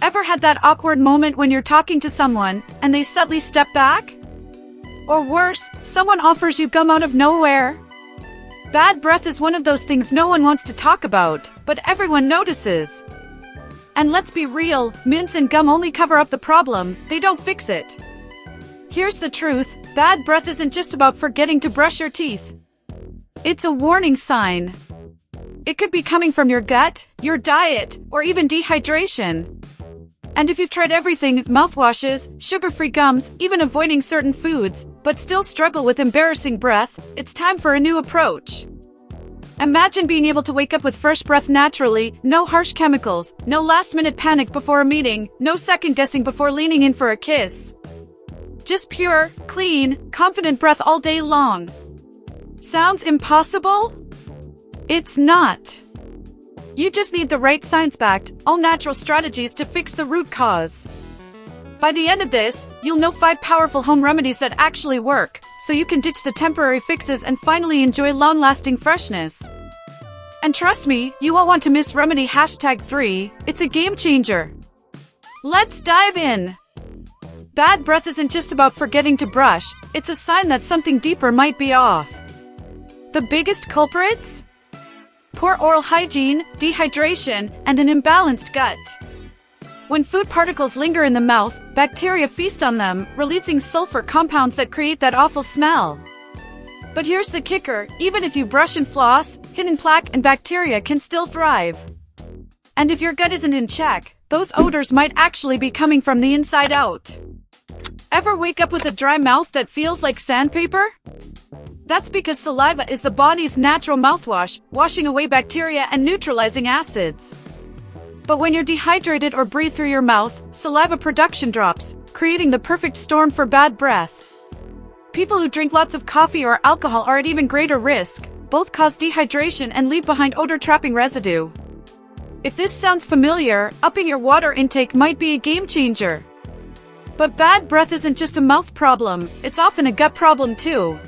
Ever had that awkward moment when you're talking to someone, and they suddenly step back? Or worse, someone offers you gum out of nowhere? Bad breath is one of those things no one wants to talk about, but everyone notices. And let's be real, mints and gum only cover up the problem, they don't fix it. Here's the truth, bad breath isn't just about forgetting to brush your teeth. It's a warning sign. It could be coming from your gut, your diet, or even dehydration. And if you've tried everything, mouthwashes, sugar-free gums, even avoiding certain foods, but still struggle with embarrassing breath, it's time for a new approach. Imagine being able to wake up with fresh breath naturally, no harsh chemicals, no last-minute panic before a meeting, no second-guessing before leaning in for a kiss. Just pure, clean, confident breath all day long. Sounds impossible? It's not. You just need the right science-backed, all-natural strategies to fix the root cause. By the end of this, you'll know 5 powerful home remedies that actually work, so you can ditch the temporary fixes and finally enjoy long-lasting freshness. And trust me, you won't want to miss Remedy #3, it's a game changer. Let's dive in. Bad breath isn't just about forgetting to brush, it's a sign that something deeper might be off. The biggest culprits? Poor oral hygiene, dehydration, and an imbalanced gut. When food particles linger in the mouth, bacteria feast on them, releasing sulfur compounds that create that awful smell. But here's the kicker, even if you brush and floss, hidden plaque and bacteria can still thrive. And if your gut isn't in check, those odors might actually be coming from the inside out. Ever wake up with a dry mouth that feels like sandpaper? That's because saliva is the body's natural mouthwash, washing away bacteria and neutralizing acids. But when you're dehydrated or breathe through your mouth, saliva production drops, creating the perfect storm for bad breath. People who drink lots of coffee or alcohol are at even greater risk. Both cause dehydration and leave behind odor-trapping residue. If this sounds familiar, upping your water intake might be a game changer. But bad breath isn't just a mouth problem, it's often a gut problem too.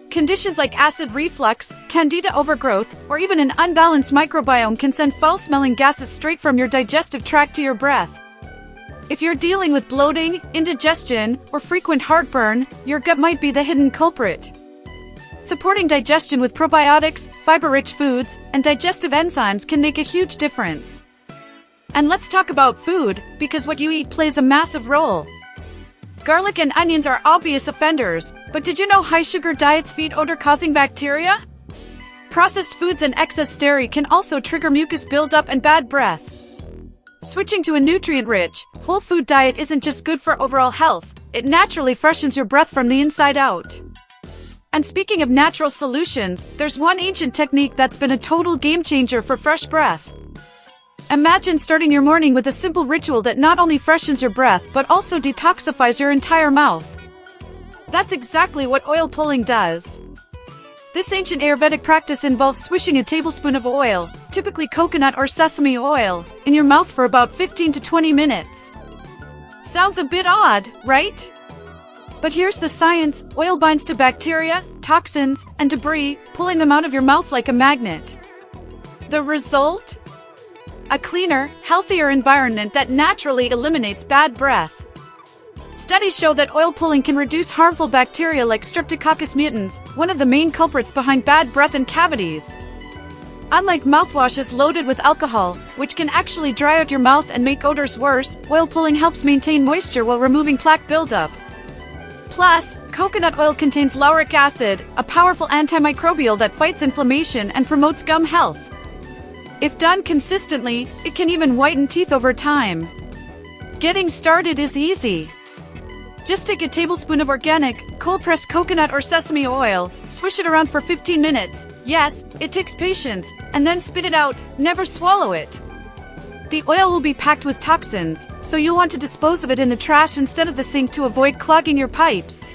Conditions like acid reflux, candida overgrowth, or even an unbalanced microbiome can send foul-smelling gases straight from your digestive tract to your breath. If you're dealing with bloating, indigestion, or frequent heartburn, your gut might be the hidden culprit. Supporting digestion with probiotics, fiber-rich foods, and digestive enzymes can make a huge difference. And let's talk about food, because what you eat plays a massive role. Garlic and onions are obvious offenders, but did you know high-sugar diets feed odor-causing bacteria? Processed foods and excess dairy can also trigger mucus buildup and bad breath. Switching to a nutrient-rich, whole food diet isn't just good for overall health, it naturally freshens your breath from the inside out. And speaking of natural solutions, there's one ancient technique that's been a total game-changer for fresh breath. Imagine starting your morning with a simple ritual that not only freshens your breath but also detoxifies your entire mouth. That's exactly what oil pulling does. This ancient Ayurvedic practice involves swishing a tablespoon of oil, typically coconut or sesame oil, in your mouth for about 15 to 20 minutes. Sounds a bit odd, right? But here's the science, oil binds to bacteria, toxins, and debris, pulling them out of your mouth like a magnet. The result? A cleaner, healthier environment that naturally eliminates bad breath. Studies show that oil pulling can reduce harmful bacteria like Streptococcus mutans, one of the main culprits behind bad breath and cavities. Unlike mouthwashes loaded with alcohol, which can actually dry out your mouth and make odors worse, oil pulling helps maintain moisture while removing plaque buildup. Plus, coconut oil contains lauric acid, a powerful antimicrobial that fights inflammation and promotes gum health. If done consistently, it can even whiten teeth over time. Getting started is easy. Just take a tablespoon of organic, cold-pressed coconut or sesame oil, swish it around for 15 minutes. Yes, it takes patience, and then spit it out, never swallow it. The oil will be packed with toxins, so you'll want to dispose of it in the trash instead of the sink to avoid clogging your pipes.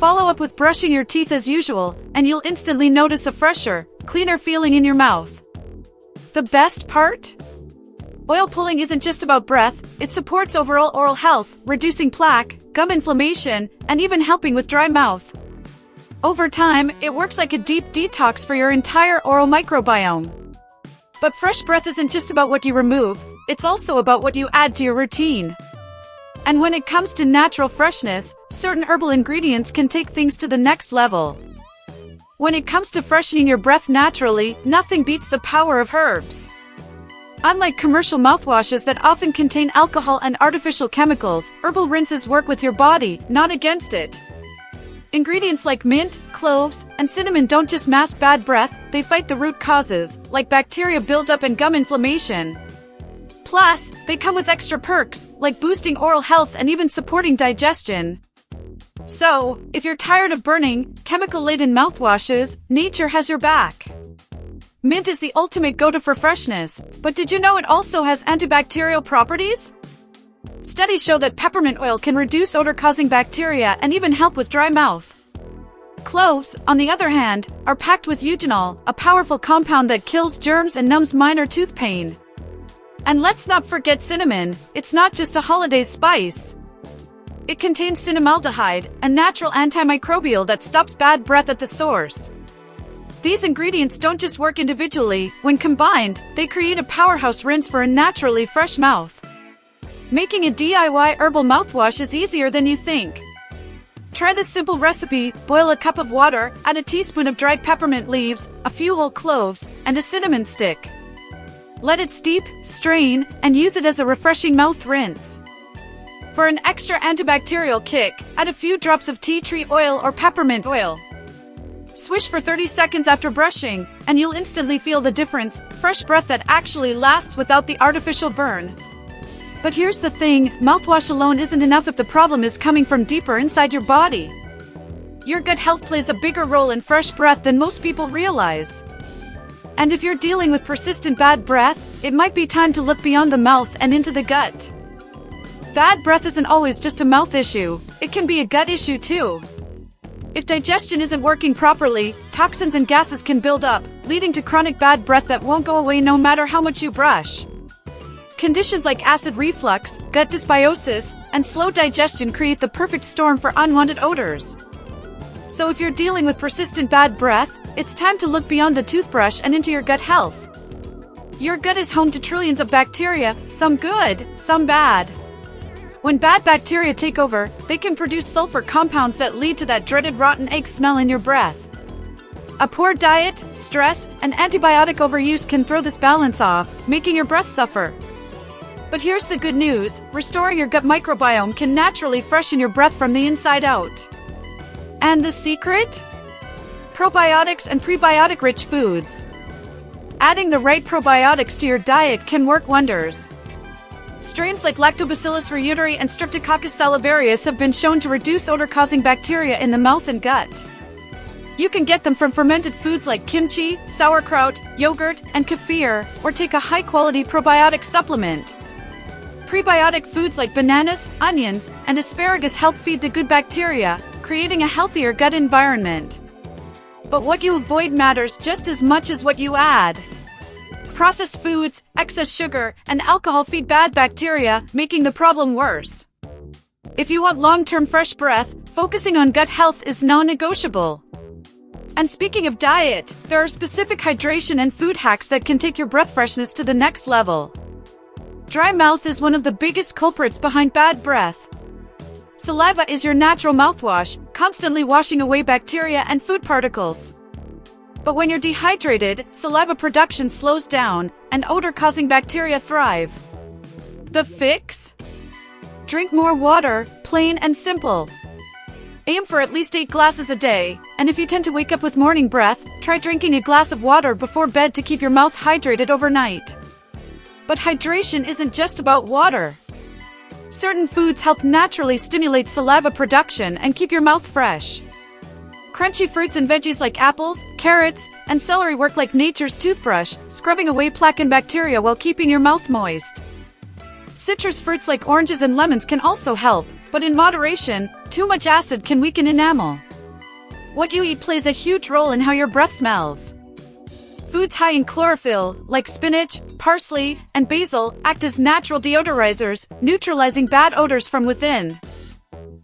Follow up with brushing your teeth as usual, and you'll instantly notice a fresher, cleaner feeling in your mouth. The best part? Oil pulling isn't just about breath, it supports overall oral health, reducing plaque, gum inflammation, and even helping with dry mouth. Over time, it works like a deep detox for your entire oral microbiome. But fresh breath isn't just about what you remove, it's also about what you add to your routine. And when it comes to natural freshness, certain herbal ingredients can take things to the next level. When it comes to freshening your breath naturally, nothing beats the power of herbs. Unlike commercial mouthwashes that often contain alcohol and artificial chemicals, herbal rinses work with your body, not against it. Ingredients like mint, cloves, and cinnamon don't just mask bad breath, they fight the root causes, like bacteria buildup and gum inflammation. Plus, they come with extra perks, like boosting oral health and even supporting digestion. So, if you're tired of burning, chemical-laden mouthwashes, nature has your back. Mint is the ultimate go-to for freshness, but did you know it also has antibacterial properties? Studies show that peppermint oil can reduce odor-causing bacteria and even help with dry mouth. Cloves, on the other hand, are packed with eugenol, a powerful compound that kills germs and numbs minor tooth pain. And let's not forget cinnamon, it's not just a holiday spice. It contains cinnamaldehyde, a natural antimicrobial that stops bad breath at the source. These ingredients don't just work individually, when combined, they create a powerhouse rinse for a naturally fresh mouth. Making a DIY herbal mouthwash is easier than you think. Try this simple recipe: boil a cup of water, add a teaspoon of dried peppermint leaves, a few whole cloves, and a cinnamon stick. Let it steep, strain, and use it as a refreshing mouth rinse. For an extra antibacterial kick, add a few drops of tea tree oil or peppermint oil. Swish for 30 seconds after brushing, and you'll instantly feel the difference: fresh breath that actually lasts without the artificial burn. But here's the thing, mouthwash alone isn't enough if the problem is coming from deeper inside your body. Your gut health plays a bigger role in fresh breath than most people realize. And if you're dealing with persistent bad breath, it might be time to look beyond the mouth and into the gut. Bad breath isn't always just a mouth issue, it can be a gut issue too. If digestion isn't working properly, toxins and gases can build up, leading to chronic bad breath that won't go away no matter how much you brush. Conditions like acid reflux, gut dysbiosis, and slow digestion create the perfect storm for unwanted odors. So if you're dealing with persistent bad breath, it's time to look beyond the toothbrush and into your gut health. Your gut is home to trillions of bacteria, some good, some bad. When bad bacteria take over, they can produce sulfur compounds that lead to that dreaded rotten egg smell in your breath. A poor diet, stress, and antibiotic overuse can throw this balance off, making your breath suffer. But here's the good news: restoring your gut microbiome can naturally freshen your breath from the inside out. And the secret? Probiotics and prebiotic-rich foods. Adding the right probiotics to your diet can work wonders. Strains like Lactobacillus reuteri and Streptococcus salivarius have been shown to reduce odor-causing bacteria in the mouth and gut. You can get them from fermented foods like kimchi, sauerkraut, yogurt, and kefir, or take a high-quality probiotic supplement. Prebiotic foods like bananas, onions, and asparagus help feed the good bacteria, creating a healthier gut environment. But what you avoid matters just as much as what you add. Processed foods, excess sugar, and alcohol feed bad bacteria, making the problem worse. If you want long-term fresh breath, focusing on gut health is non-negotiable. And speaking of diet, there are specific hydration and food hacks that can take your breath freshness to the next level. Dry mouth is one of the biggest culprits behind bad breath. Saliva is your natural mouthwash, constantly washing away bacteria and food particles. But when you're dehydrated, saliva production slows down, and odor-causing bacteria thrive. The fix? Drink more water, plain and simple. Aim for at least 8 glasses a day, and if you tend to wake up with morning breath, try drinking a glass of water before bed to keep your mouth hydrated overnight. But hydration isn't just about water. Certain foods help naturally stimulate saliva production and keep your mouth fresh. Crunchy fruits and veggies like apples, carrots, and celery work like nature's toothbrush, scrubbing away plaque and bacteria while keeping your mouth moist. Citrus fruits like oranges and lemons can also help, but in moderation. Too much acid can weaken enamel. What you eat plays a huge role in how your breath smells. Foods high in chlorophyll, like spinach, parsley, and basil, act as natural deodorizers, neutralizing bad odors from within.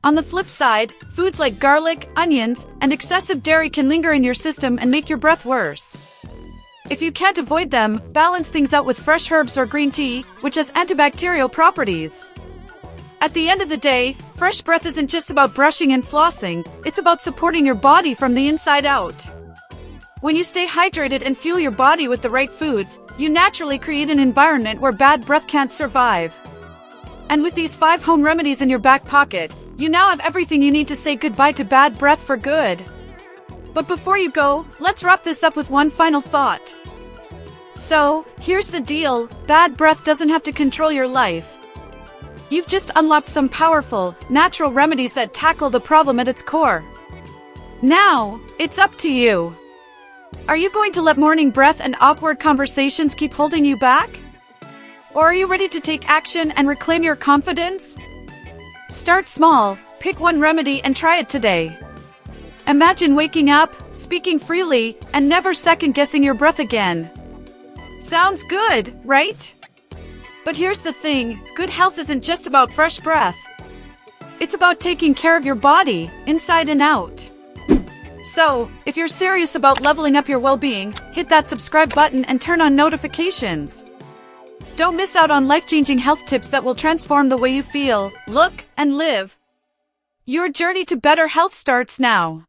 On the flip side, foods like garlic, onions, and excessive dairy can linger in your system and make your breath worse. If you can't avoid them, balance things out with fresh herbs or green tea, which has antibacterial properties. At the end of the day, fresh breath isn't just about brushing and flossing, it's about supporting your body from the inside out. When you stay hydrated and fuel your body with the right foods, you naturally create an environment where bad breath can't survive. And with these 5 home remedies in your back pocket, you now have everything you need to say goodbye to bad breath for good. But before you go, let's wrap this up with one final thought. So, here's the deal, bad breath doesn't have to control your life. You've just unlocked some powerful, natural remedies that tackle the problem at its core. Now, it's up to you. Are you going to let morning breath and awkward conversations keep holding you back? Or are you ready to take action and reclaim your confidence? Start small, pick one remedy and try it today. Imagine waking up, speaking freely, and never second-guessing your breath again. Sounds good, right? But here's the thing, good health isn't just about fresh breath. It's about taking care of your body, inside and out. So, if you're serious about leveling up your well-being, hit that subscribe button and turn on notifications. Don't miss out on life-changing health tips that will transform the way you feel, look, and live. Your journey to better health starts now.